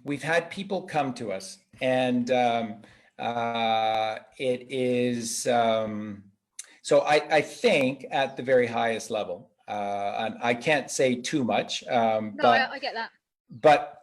we've had people come to us, and it is so I think at the very highest level, and I can't say too much, No, I get that. But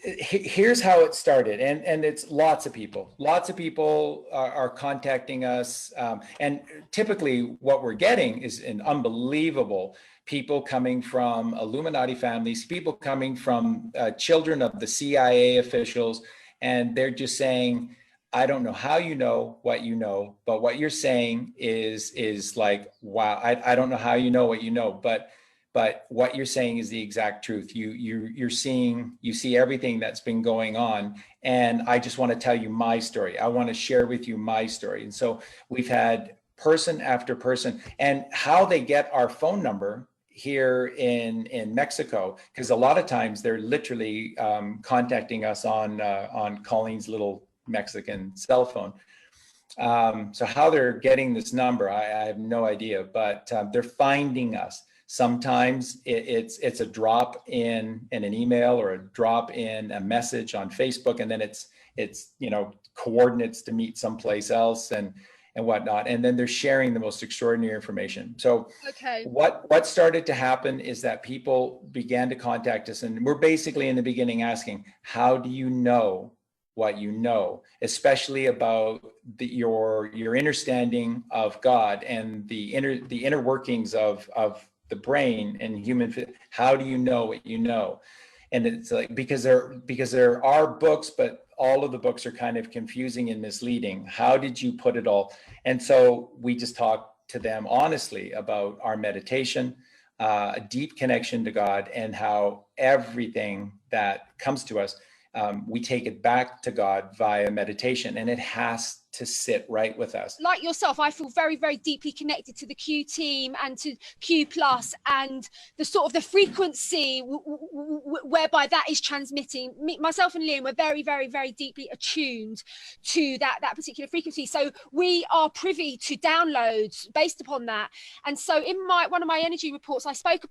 here's how it started, and it's lots of people are contacting us, and typically what we're getting is an unbelievable people coming from Illuminati families, people coming from children of the CIA officials, and they're just saying, I don't know how you know what you know, but what you're saying is like, wow, I don't know how you know what you know, but what you're saying is the exact truth. You see everything that's been going on, and I just want to tell you my story. I want to share with you my story. And so we've had person after person, and how they get our phone number here in Mexico, because a lot of times they're literally contacting us on Colleen's little Mexican cell phone. So how they're getting this number, I have no idea, but they're finding us. Sometimes it's a drop in an email, or a drop in a message on Facebook, and then it's coordinates to meet someplace else and whatnot, and then they're sharing the most extraordinary information. So okay, what started to happen is that people began to contact us, and we're basically in the beginning asking, how do you know what you know, especially about your understanding of God and the inner workings of the brain and human. How do you know what you know? And it's like, because there are books, but all of the books are kind of confusing and misleading. How did you put it all? And so we just talked to them honestly about our meditation, a deep connection to God, and how everything that comes to us, we take it back to God via meditation, and it has to sit right with us. Like yourself, I feel very, very deeply connected to the Q team and to Q Plus, and the sort of the frequency whereby that is transmitting. Myself and Liam, we're very, very, very deeply attuned to that particular frequency. So we are privy to downloads based upon that. And so in one of my energy reports, I was like,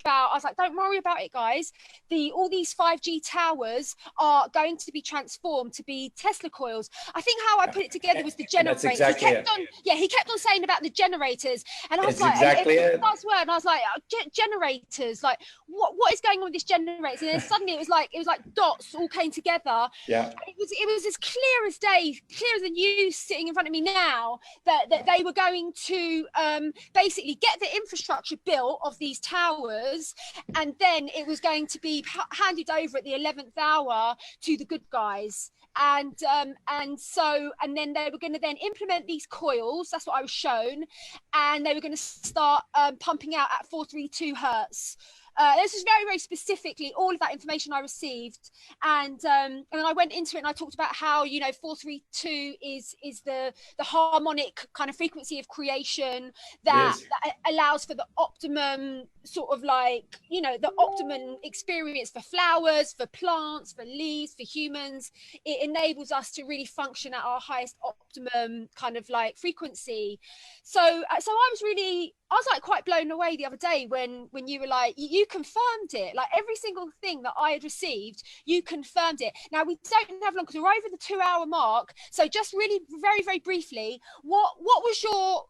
don't worry about it, guys. All these 5G towers are going to be transformed to be Tesla coils. I think how I put it together was the generators. Exactly he kept on saying about the generators, and I was and I was like, generators, like what is going on with this generators? And then suddenly it was like dots all came together. Yeah, it was as clear as day, clearer than you sitting in front of me now, that they were going to basically get the infrastructure built of these towers, and then it was going to be handed over at the 11th hour to the good guys. And then they were going to then implement these coils. That's what I was shown, and they were going to start pumping out at 432 hertz. This is very, very specifically all of that information I received, and then I went into it and I talked about how 432 is the harmonic kind of frequency of creation that allows for the optimum sort of the optimum experience for flowers, for plants, for leaves, for humans. It enables us to really function at our highest optimum kind of frequency. So I was quite blown away the other day when you were like, you confirmed it, like every single thing that I had received, you confirmed it. Now we don't have long because we're over the 2-hour mark. So just really very, very briefly, what was your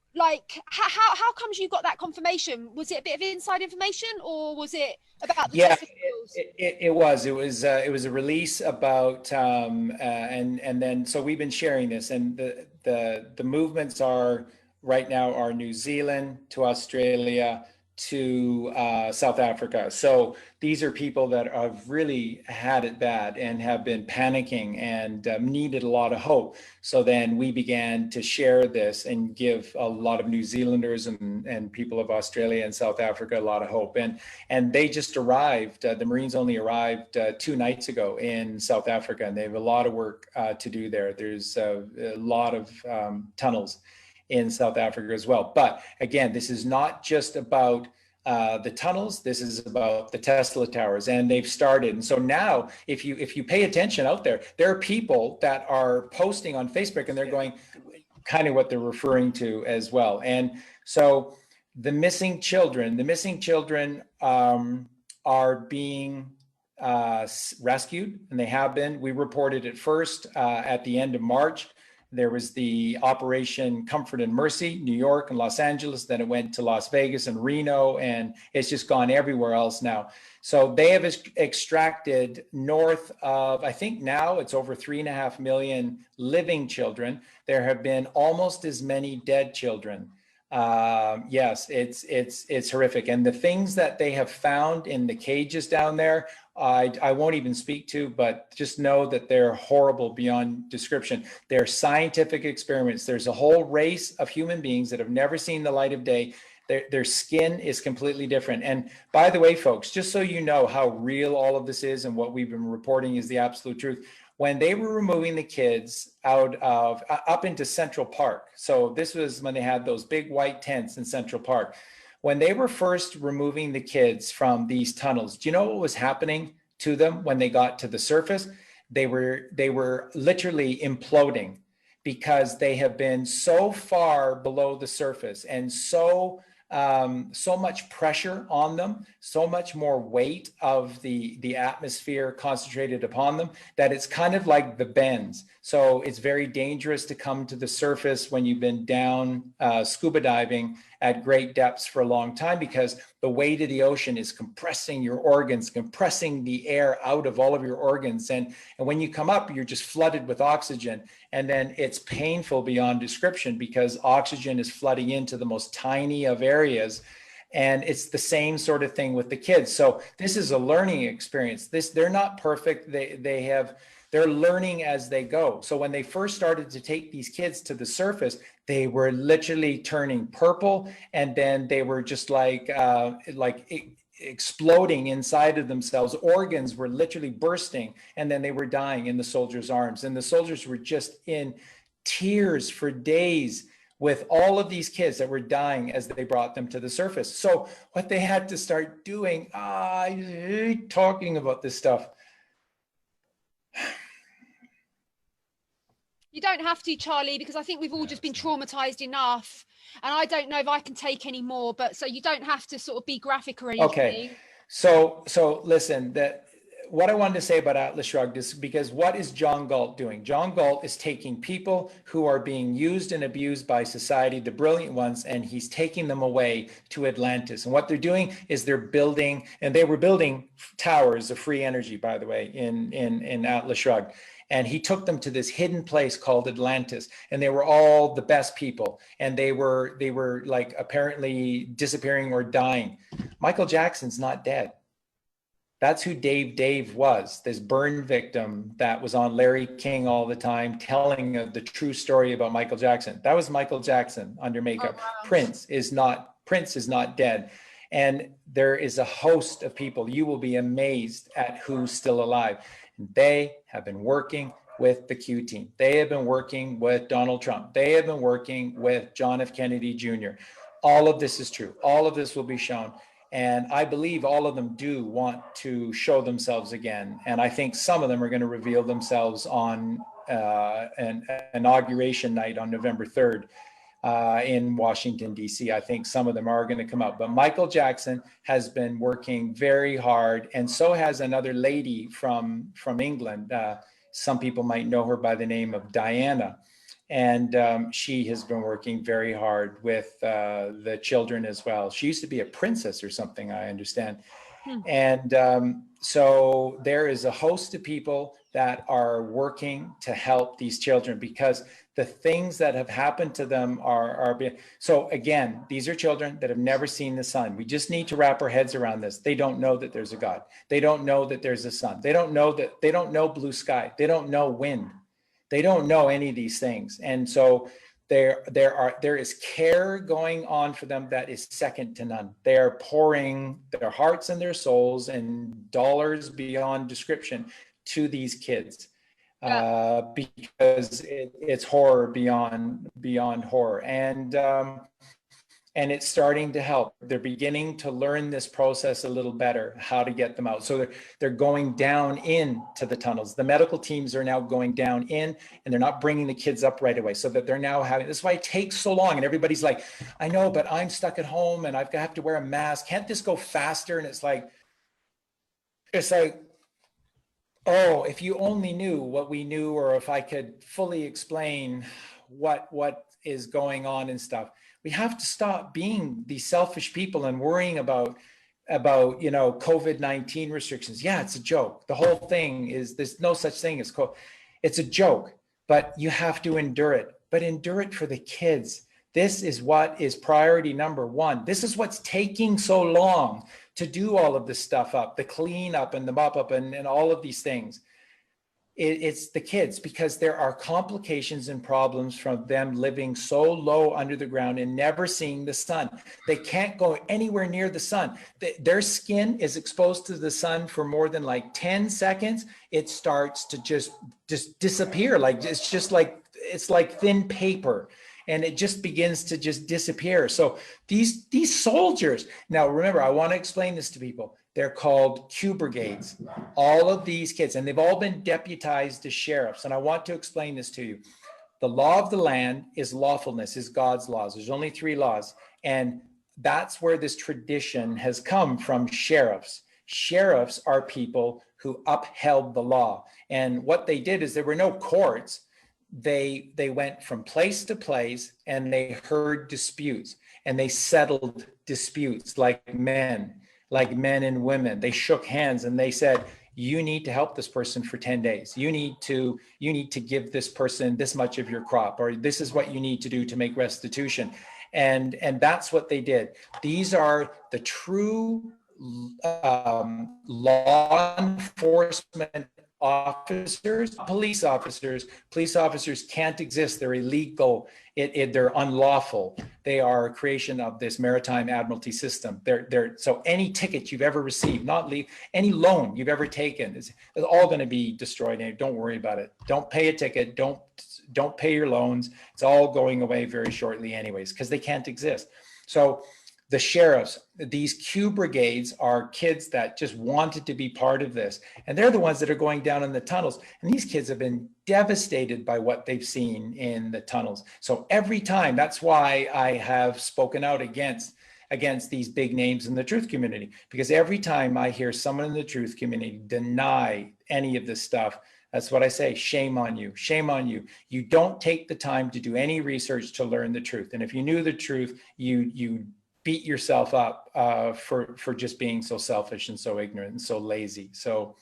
how comes you got that confirmation? Was it a bit of inside information, or was it about the it was a release about and then so we've been sharing this, and the movements are right now are New Zealand to Australia to South Africa. So these are people that have really had it bad and have been panicking and needed a lot of hope. So then we began to share this and give a lot of New Zealanders and people of Australia and South Africa a lot of hope. And they just arrived, the Marines only arrived 2 nights ago in South Africa, and they have a lot of work to do there. There's a lot of tunnels in South Africa as well. But again, this is not just about the tunnels. This is about the Tesla towers, and they've started. And so now, if you pay attention out there, there are people that are posting on Facebook, and they're going kind of what they're referring to as well. And so the missing children are being rescued, and they have been. We reported it first at the end of March. There was the Operation Comfort and Mercy, New York and Los Angeles. Then it went to Las Vegas and Reno, and it's just gone everywhere else now. So they have extracted north of, I think now it's over 3.5 million living children. There have been almost as many dead children. Yes, it's horrific. And the things that they have found in the cages down there, I won't even speak to, but just know that they're horrible beyond description. They're scientific experiments. There's a whole race of human beings that have never seen the light of day. Their skin is completely different. And by the way, folks, just so you know how real all of this is and what we've been reporting is the absolute truth. When they were removing the kids out of up into Central Park, so this was when they had those big white tents in Central Park. When they were first removing the kids from these tunnels, do you know what was happening to them when they got to the surface? They were literally imploding because they have been so far below the surface and so much pressure on them, so much more weight of the atmosphere concentrated upon them, that it's kind of like the bends. So it's very dangerous to come to the surface when you've been down scuba diving at great depths for a long time, because the weight of the ocean is compressing your organs, compressing the air out of all of your organs. And when you come up, you're just flooded with oxygen. And then it's painful beyond description because oxygen is flooding into the most tiny of areas. And it's the same sort of thing with the kids. So this is a learning experience. They're not perfect. They're learning as they go. So when they first started to take these kids to the surface, they were literally turning purple, and then they were just like exploding inside of themselves. Organs were literally bursting, and then they were dying in the soldiers' arms. And the soldiers were just in tears for days with all of these kids that were dying as they brought them to the surface. So what they had to start doing, I hate talking about this stuff. You don't have to, Charlie, because I think we've all just been traumatized enough. And I don't know if I can take any more, but so you don't have to sort of be graphic or anything. Okay. So listen, what I wanted to say about Atlas Shrugged is because what is John Galt doing? John Galt is taking people who are being used and abused by society, the brilliant ones, and he's taking them away to Atlantis. And what they're doing is they're building, and they were building towers of free energy, by the way, in Atlas Shrugged. And he took them to this hidden place called Atlantis, and they were all the best people, and they were like apparently disappearing or dying. Michael Jackson's not dead. That's who Dave was, this burn victim that was on Larry King all the time, telling the true story about Michael Jackson. That was Michael Jackson under makeup. Oh, wow. Prince is not dead. And there is a host of people. You will be amazed at who's still alive. And they have been working with the Q team. They have been working with Donald Trump. They have been working with John F. Kennedy Jr. All of this is true. All of this will be shown. And I believe all of them do want to show themselves again. And I think some of them are going to reveal themselves on an inauguration night on November 3rd in Washington, D.C. I think some of them are going to come out. But Michael Jackson has been working very hard, and so has another lady from England. Some people might know her by the name of Diana. And she has been working very hard with the children as well. She used to be a princess or something, I understand. And so there is a host of people that are working to help these children, because the things that have happened to them are so again, these are children that have never seen the sun. We just need to wrap our heads around this. They don't know that there's a God. They don't know that there's a sun. They don't know blue sky. They don't know wind. They don't know any of these things. And so there is care going on for them that is second to none. They are pouring their hearts and their souls and dollars beyond description to these kids. Because it's horror beyond horror. And it's starting to help. They're beginning to learn this process a little better, how to get them out. So they're going down into the tunnels. The medical teams are now going down in, and they're not bringing the kids up right away, so that they're now having, this is why it takes so long. And everybody's like, I know, but I'm stuck at home and I have to wear a mask. Can't this go faster? And it's like, Oh, if you only knew what we knew, or if I could fully explain what is going on and stuff. We have to stop being these selfish people and worrying about COVID-19 restrictions. Yeah, it's a joke. The whole thing is, there's no such thing as it's a joke, but you have to endure it. But endure it for the kids. This is what is priority number one. This is what's taking so long to do all of this stuff up, the cleanup and the mop up and all of these things. It's the kids, because there are complications and problems from them living so low under the ground and never seeing the sun. They can't go anywhere near the sun. Their skin is exposed to the sun for more than like 10 seconds. It starts to just disappear. Like it's like thin paper, and it just begins to just disappear. So these soldiers, now remember, I want to explain this to people. They're called Q brigades. All of these kids, and they've all been deputized as sheriffs. And I want to explain this to you. The law of the land is lawfulness, is God's laws. There's only 3 laws. And that's where this tradition has come from, sheriffs. Sheriffs are people who upheld the law. And what they did is, there were no courts. They went from place to place, and they heard disputes, and they settled disputes like men and women. They shook hands and they said, you need to help this person for 10 days. You need to give this person this much of your crop, or this is what you need to do to make restitution. And that's what they did. These are the true law enforcement officers. Police officers can't exist. They're illegal. They're unlawful. They are a creation of this maritime admiralty system. So any ticket you've ever received, any loan you've ever taken, is all going to be destroyed. And don't worry about it. Don't pay a ticket. Don't pay your loans. It's all going away very shortly anyways, because they can't exist. So the sheriffs, these Q brigades, are kids that just wanted to be part of this. And they're the ones that are going down in the tunnels. And these kids have been devastated by what they've seen in the tunnels. So every time, that's why I have spoken out against these big names in the truth community, because every time I hear someone in the truth community deny any of this stuff, that's what I say. Shame on you. Shame on you. You don't take the time to do any research to learn the truth. And if you knew the truth, you beat yourself up for just being so selfish and so ignorant and so lazy. So